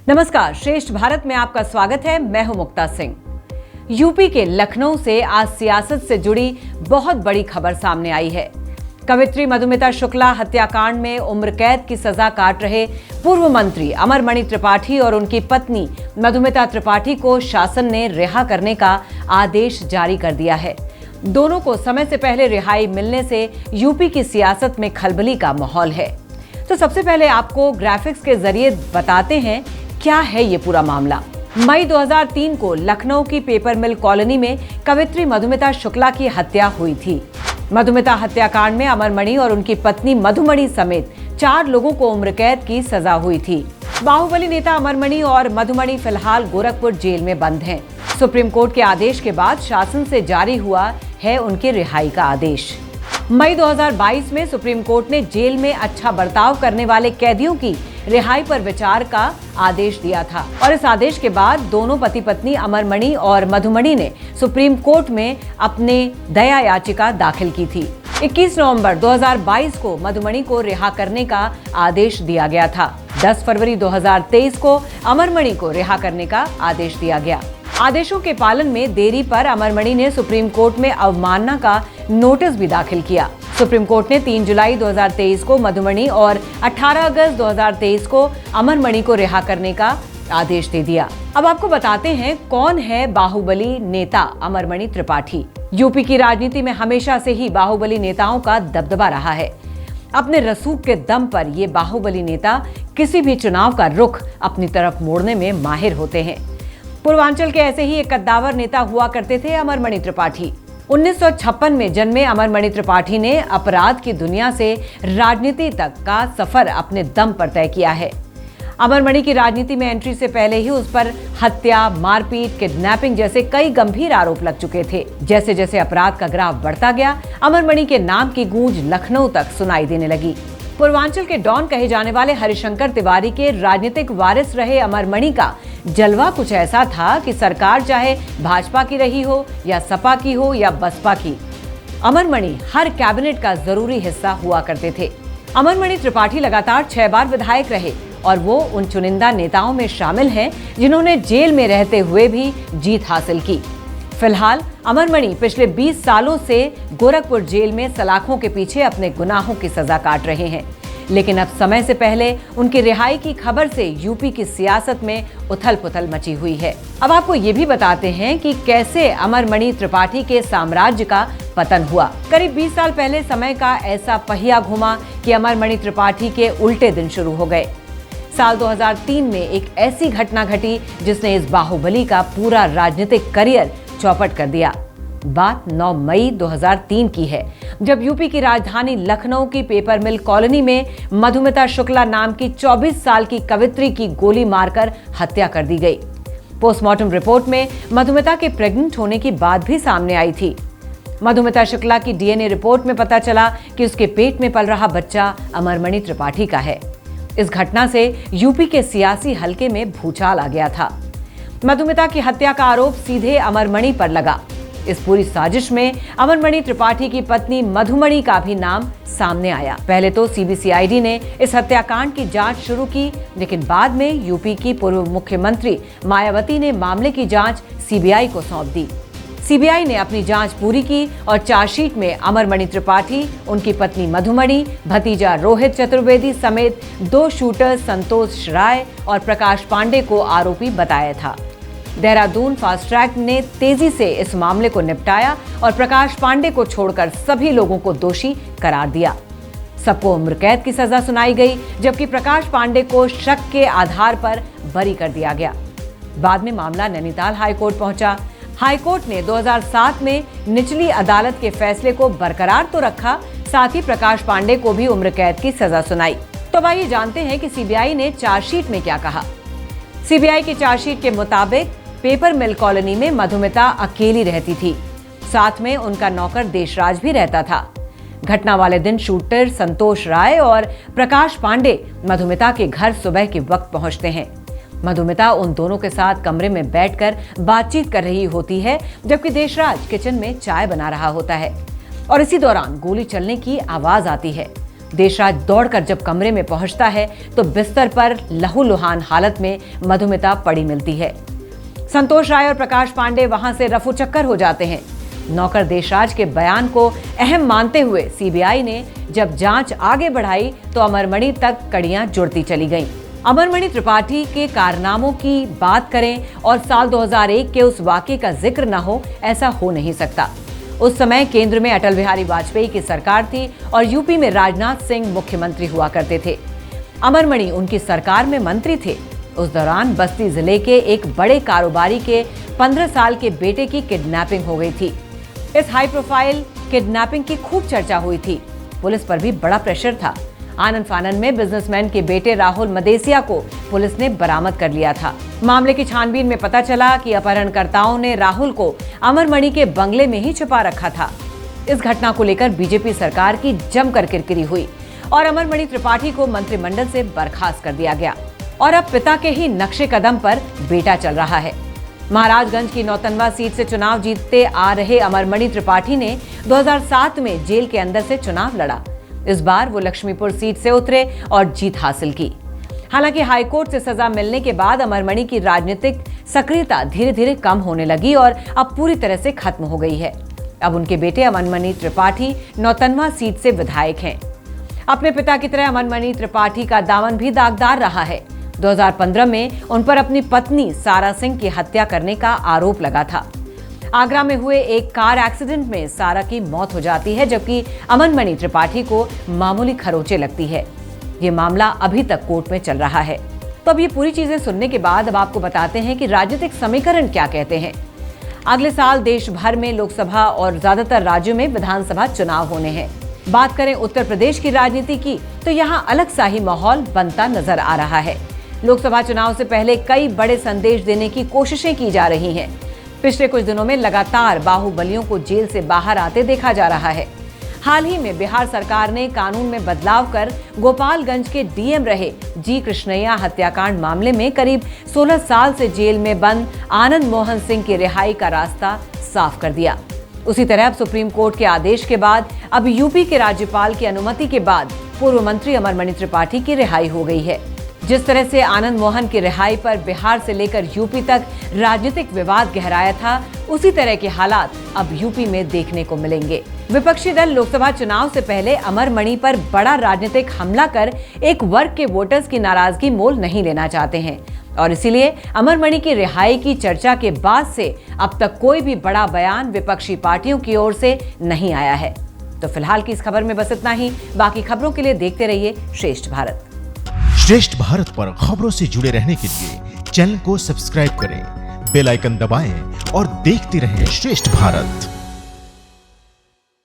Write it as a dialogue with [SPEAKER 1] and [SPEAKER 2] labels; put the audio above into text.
[SPEAKER 1] नमस्कार, श्रेष्ठ भारत में आपका स्वागत है। मैं हूं मुक्ता सिंह। यूपी के लखनऊ से आज सियासत से जुड़ी बहुत बड़ी खबर सामने आई है। कवित्री मधुमिता शुक्ला हत्याकांड में उम्र कैद की सजा काट रहे पूर्व मंत्री अमरमणि त्रिपाठी और उनकी पत्नी मधुमिता त्रिपाठी को शासन ने रिहा करने का आदेश जारी कर दिया है। दोनों को समय से पहले रिहाई मिलने से यूपी की सियासत में खलबली का माहौल है। तो सबसे पहले आपको ग्राफिक्स के जरिए बताते हैं क्या है ये पूरा मामला। मई 2003 को लखनऊ की पेपर मिल कॉलोनी में कवित्री मधुमिता शुक्ला की हत्या हुई थी। मधुमिता हत्याकांड में अमरमणि और उनकी पत्नी मधुमणि समेत 4 लोगों को उम्र कैद की सजा हुई थी। बाहुबली नेता अमरमणि और मधुमणि फिलहाल गोरखपुर जेल में बंद हैं। सुप्रीम कोर्ट के आदेश के बाद शासन से जारी हुआ है उनकी रिहाई का आदेश। मई 2022 में सुप्रीम कोर्ट ने जेल में अच्छा बर्ताव करने वाले कैदियों की रिहाई पर विचार का आदेश दिया था और इस आदेश के बाद दोनों पति पत्नी अमरमणि और मधुमणि ने सुप्रीम कोर्ट में अपने दया याचिका दाखिल की थी। 21 नवंबर 2022 को मधुमणि को रिहा करने का आदेश दिया गया था। 10 फरवरी 2023 को अमरमणि को रिहा करने का आदेश दिया गया। आदेशों के पालन में देरी पर अमरमणि ने सुप्रीम कोर्ट में अवमानना का नोटिस भी दाखिल किया। सुप्रीम कोर्ट ने 3 जुलाई 2023 को मधुमणि और 18 अगस्त 2023 को अमरमणि को रिहा करने का आदेश दे दिया। अब आपको बताते हैं कौन है बाहुबली नेता अमरमणि त्रिपाठी। यूपी की राजनीति में हमेशा से ही बाहुबली नेताओं का दबदबा रहा है। अपने रसूख के दम पर ये बाहुबली नेता किसी भी चुनाव का रुख अपनी तरफ मोड़ने में माहिर होते हैं। पूर्वांचल के ऐसे ही एक कद्दावर नेता हुआ करते थे अमरमणि त्रिपाठी। 1956 में जन्मे अमरमणि त्रिपाठी ने अपराध की दुनिया से राजनीति तक का सफर अपने दम पर तय किया है। अमरमणि की राजनीति में एंट्री से पहले ही उस पर हत्या, मारपीट, किडनैपिंग जैसे कई गंभीर आरोप लग चुके थे। जैसे जैसे अपराध का ग्राफ बढ़ता गया, अमरमणि के नाम की गूंज लखनऊ तक सुनाई देने लगी। पूर्वांचल के डॉन कहे जाने वाले हरिशंकर तिवारी के राजनीतिक वारिस रहे अमरमणि का जलवा कुछ ऐसा था कि सरकार चाहे भाजपा की रही हो या सपा की हो या बसपा की, अमरमणि हर कैबिनेट का जरूरी हिस्सा हुआ करते थे। अमरमणि त्रिपाठी लगातार 6 बार विधायक रहे और वो उन चुनिंदा नेताओं में शामिल हैं जिन्होंने जेल में रहते हुए भी जीत हासिल की। फिलहाल अमरमणि पिछले 20 सालों से गोरखपुर जेल में सलाखों के पीछे अपने गुनाहों की सजा काट रहे हैं। लेकिन अब समय से पहले उनकी रिहाई की खबर से यूपी की सियासत में उथल-पुथल मची हुई है। अब आपको ये भी बताते हैं कि कैसे अमरमणि त्रिपाठी के साम्राज्य का पतन हुआ। करीब 20 साल पहले समय का ऐसा पहिया घुमा कि अमरमणि त्रिपाठी के उल्टे दिन शुरू हो गए। साल 2003 में एक ऐसी घटना घटी जिसने इस बाहुबली का पूरा राजनीतिक करियर चौपट कर दिया। बात 9 मई 2003 की है, जब यूपी की राजधानी लखनऊ की पेपर मिल कॉलोनी में मधुमिता शुक्ला नाम की 24 साल की कवित्री की गोली मारकर हत्या कर दी गई। पोस्टमार्टम रिपोर्ट में मधुमिता के प्रेग्नेंट होने की बात भी सामने आई थी। मधुमिता शुक्ला की डीएनए रिपोर्ट में पता चला कि उसके पेट में पल रहा बच्चा अमरमणि त्रिपाठी का है। इस घटना से यूपी के सियासी हलके में भूचाल आ गया था। मधुमिता की हत्या का आरोप सीधे अमरमणि पर लगा। इस पूरी साजिश में अमरमणि त्रिपाठी की पत्नी मधुमणि का भी नाम सामने आया। पहले तो सीबीसीआईडी ने इस हत्याकांड की जांच शुरू की, लेकिन बाद में यूपी की पूर्व मुख्यमंत्री मायावती ने मामले की जांच सीबीआई को सौंप दी। सीबीआई ने अपनी जांच पूरी की और चार्जशीट में अमरमणि त्रिपाठी, उनकी पत्नी मधुमणि, भतीजा रोहित चतुर्वेदी समेत 2 शूटर संतोष राय और प्रकाश पांडे को आरोपी बताया था। देहरादून फास्ट ट्रैक ने तेजी से इस मामले को निपटाया और प्रकाश पांडे को छोड़कर सभी लोगों को दोषी करार दिया। सबको उम्र कैद की सजा सुनाई गई, जबकि प्रकाश पांडे को शक के आधार पर बरी कर दिया गया। बाद में मामला नैनीताल हाईकोर्ट पहुंचा। हाईकोर्ट ने 2007 में निचली अदालत के फैसले को बरकरार तो रखा, साथ ही प्रकाश पांडे को भी उम्र कैद की सजा सुनाई। तो आइए जानते हैं कि सीबीआई ने चार्जशीट में क्या कहा। सीबीआई की चार्जशीट के मुताबिक पेपर मिल कॉलोनी में मधुमिता अकेली रहती थी, साथ में उनका नौकर देशराज भी रहता था। घटना वाले दिन शूटर संतोष राय और प्रकाश पांडे मधुमिता के घर सुबह के वक्त पहुंचते हैं। मधुमिता उन दोनों के साथ कमरे में बैठकर बातचीत कर रही होती है, जबकि देशराज किचन में चाय बना रहा होता है और इसी दौरान गोली चलने की आवाज आती है। देशराज दौड़कर जब कमरे में पहुंचता है तो बिस्तर पर लहूलुहान हालत में मधुमिता पड़ी मिलती है। संतोष राय और प्रकाश पांडे वहां से रफू चक्कर हो जाते हैं। नौकर देशराज के बयान को अहम मानते हुए सीबीआई ने जब जांच आगे बढ़ाई तो अमरमणि तक कड़ियां जुड़ती चली गईं। अमरमणि त्रिपाठी के कारनामों की बात करें और साल 2001 के उस वाकये का जिक्र न हो, ऐसा हो नहीं सकता। उस समय केंद्र में अटल बिहारी वाजपेयी की सरकार थी और यूपी में राजनाथ सिंह मुख्यमंत्री हुआ करते थे। अमरमणि उनकी सरकार में मंत्री थे। उस दौरान बस्ती जिले के एक बड़े कारोबारी के 15 साल के बेटे की किडनैपिंग हो गई थी। इस हाई प्रोफाइल किडनैपिंग की खूब चर्चा हुई थी। पुलिस पर भी बड़ा प्रेशर था। आनन फानन में बिजनेसमैन के बेटे राहुल मदेसिया को पुलिस ने बरामद कर लिया था। मामले की छानबीन में पता चला कि अपहरणकर्ताओं ने राहुल को अमरमणि के बंगले में ही छुपा रखा था। इस घटना को लेकर बीजेपी सरकार की जमकर किरकिरी हुई और अमरमणि त्रिपाठी को मंत्रिमंडल से बर्खास्त कर दिया गया और अब पिता के ही नक्शे कदम पर बेटा चल रहा है। महाराजगंज की नौतनवा सीट से चुनाव जीतते आ रहे अमरमणि त्रिपाठी ने 2007 में जेल के अंदर से चुनाव लड़ा। इस बार वो लक्ष्मीपुर सीट से उतरे और जीत हासिल की। हालांकि हाईकोर्ट से सजा मिलने के बाद अमरमणि की राजनीतिक सक्रियता धीरे धीरे कम होने लगी और अब पूरी तरह से खत्म हो गई है। अब उनके बेटे अमरमणि त्रिपाठी नौतनवा सीट से विधायक हैं। अपने पिता की तरह अमरमणि त्रिपाठी का दामन भी दागदार रहा है। 2015 में उन पर अपनी पत्नी सारा सिंह की हत्या करने का आरोप लगा था। आगरा में हुए एक कार एक्सीडेंट में सारा की मौत हो जाती है, जबकि अमरमणि त्रिपाठी को मामूली खरोंचें लगती है। ये मामला अभी तक कोर्ट में चल रहा है। तो अब ये पूरी चीजें सुनने के बाद अब आपको बताते हैं कि राजनीतिक समीकरण क्या कहते हैं। अगले साल देश भर में लोकसभा और ज्यादातर राज्यों में विधानसभा चुनाव होने हैं। बात करें उत्तर प्रदेश की राजनीति की तो यहाँ अलग सा ही माहौल बनता नजर आ रहा है। लोकसभा चुनाव से पहले कई बड़े संदेश देने की कोशिशें की जा रही हैं। पिछले कुछ दिनों में लगातार बाहुबलियों को जेल से बाहर आते देखा जा रहा है। हाल ही में बिहार सरकार ने कानून में बदलाव कर गोपालगंज के डीएम रहे जी कृष्णैया हत्याकांड मामले में करीब 16 साल से जेल में बंद आनंद मोहन सिंह की रिहाई का रास्ता साफ कर दिया। उसी तरह अब सुप्रीम कोर्ट के आदेश के बाद अब यूपी के राज्यपाल की अनुमति के बाद पूर्व मंत्री अमरमणि त्रिपाठी की रिहाई हो गई है। जिस तरह से आनंद मोहन की रिहाई पर बिहार से लेकर यूपी तक राजनीतिक विवाद गहराया था, उसी तरह के हालात अब यूपी में देखने को मिलेंगे। विपक्षी दल लोकसभा चुनाव से पहले अमरमणि पर बड़ा राजनीतिक हमला कर एक वर्ग के वोटर्स की नाराजगी मोल नहीं लेना चाहते हैं और इसीलिए अमरमणि की रिहाई की चर्चा के बाद से अब तक कोई भी बड़ा बयान विपक्षी पार्टियों की ओर से नहीं आया है। तो फिलहाल की इस खबर में बस इतना ही। बाकी खबरों के लिए देखते रहिए श्रेष्ठ भारत।
[SPEAKER 2] श्रेष्ठ भारत पर खबरों से जुड़े रहने के लिए चैनल को सब्सक्राइब करें, बेल आइकन दबाएं और देखते रहें श्रेष्ठ भारत।